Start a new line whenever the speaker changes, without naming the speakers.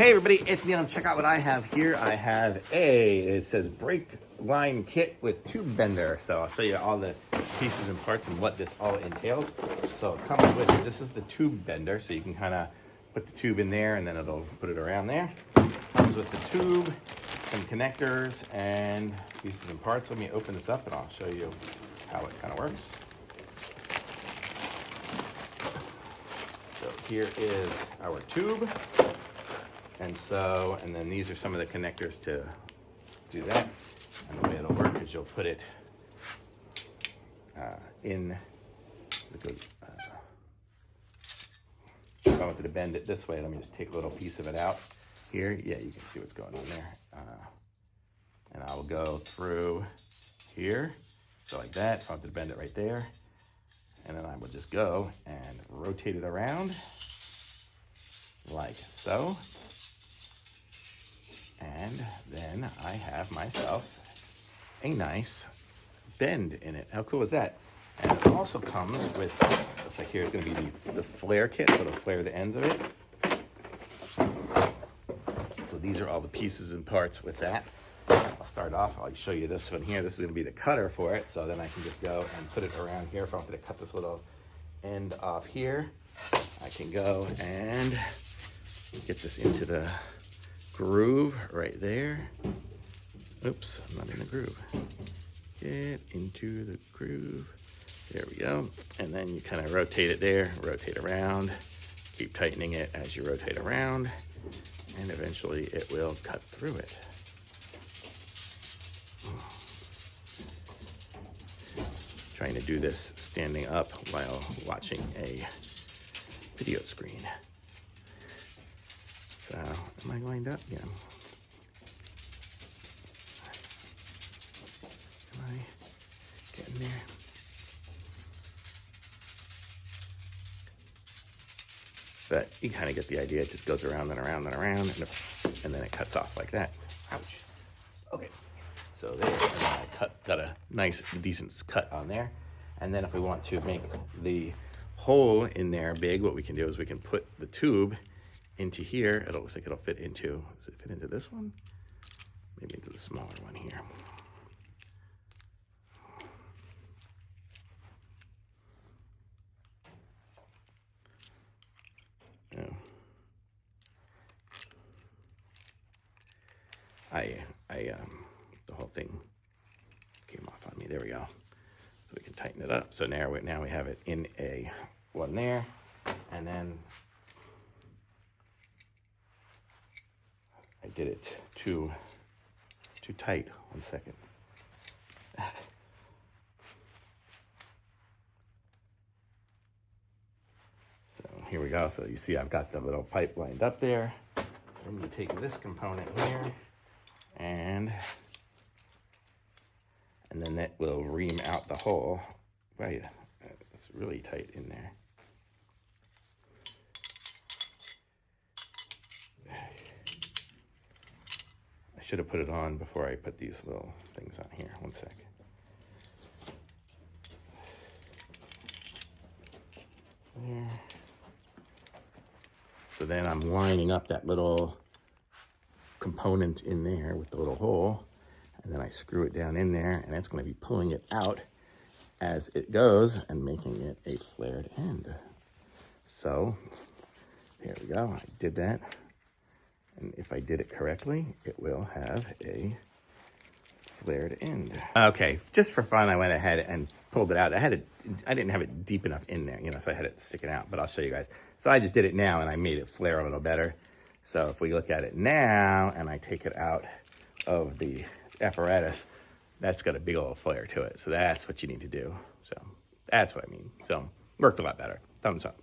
Hey everybody, it's Neil, and check out what I have here. I have it says brake line kit with tube bender. So I'll show you all the pieces and parts and what this all entails. So it comes with it. This is the tube bender, so you can kind of put the tube in there and then it'll put it around there. Comes with the tube, some connectors, and pieces and parts. Let me open this up and I'll show you how it kind of works. So here is our tube. And then these are some of the connectors to do that. And the way it'll work is you'll put it in, because if I wanted to bend it this way, let me just take a little piece of it out here. Yeah, you can see what's going on there. And I'll go through here, so like that. If I wanted to bend it right there. And then I will just go and rotate it around like so. And then I have myself a nice bend in it. How cool is that? And it also comes with, looks like here's gonna be the flare kit, so it'll flare the ends of it. So these are all the pieces and parts with that. I'll start off, I'll show you this one here. This is gonna be the cutter for it. So then I can just go and put it around here. If I wanted to cut this little end off here, I can go and get this into the groove right there. Oops, I'm not in the groove. Get into the groove. There we go. And then you kind of rotate it there, rotate around, keep tightening it as you rotate around, and eventually it will cut through it. Trying to do this standing up while watching a video screen. So, am I lined up? Yeah. Am I getting there? But you kind of get the idea. It just goes around and around and around, and then it cuts off like that. Ouch. Okay. So there, and then I got a nice, decent cut on there. And then if we want to make the hole in there big, what we can do is we can put the tube into here. It looks like it'll fit into, does it fit into this one? Maybe into the smaller one here. Oh. The whole thing came off on me. There we go. So we can tighten it up. So now we have it in a one there, and then I did it too tight. 1 second. So here we go. So you see I've got the little pipe lined up there. Then you take this component here, and then that will ream out the hole. Right, it's really tight in there. I should have put it on before I put these little things on here. 1 sec. There. So then I'm lining up that little component in there with the little hole, and then I screw it down in there, and it's going to be pulling it out as it goes and making it a flared end. So here we go. I did that. And if I did it correctly, it will have a flared end. Okay, just for fun, I went ahead and pulled it out. I didn't have it deep enough in there, so I had it sticking out, but I'll show you guys. So I just did it now, and I made it flare a little better. So if we look at it now, and I take it out of the apparatus, that's got a big old flare to it. So that's what you need to do. So that's what I mean. So worked a lot better. Thumbs up.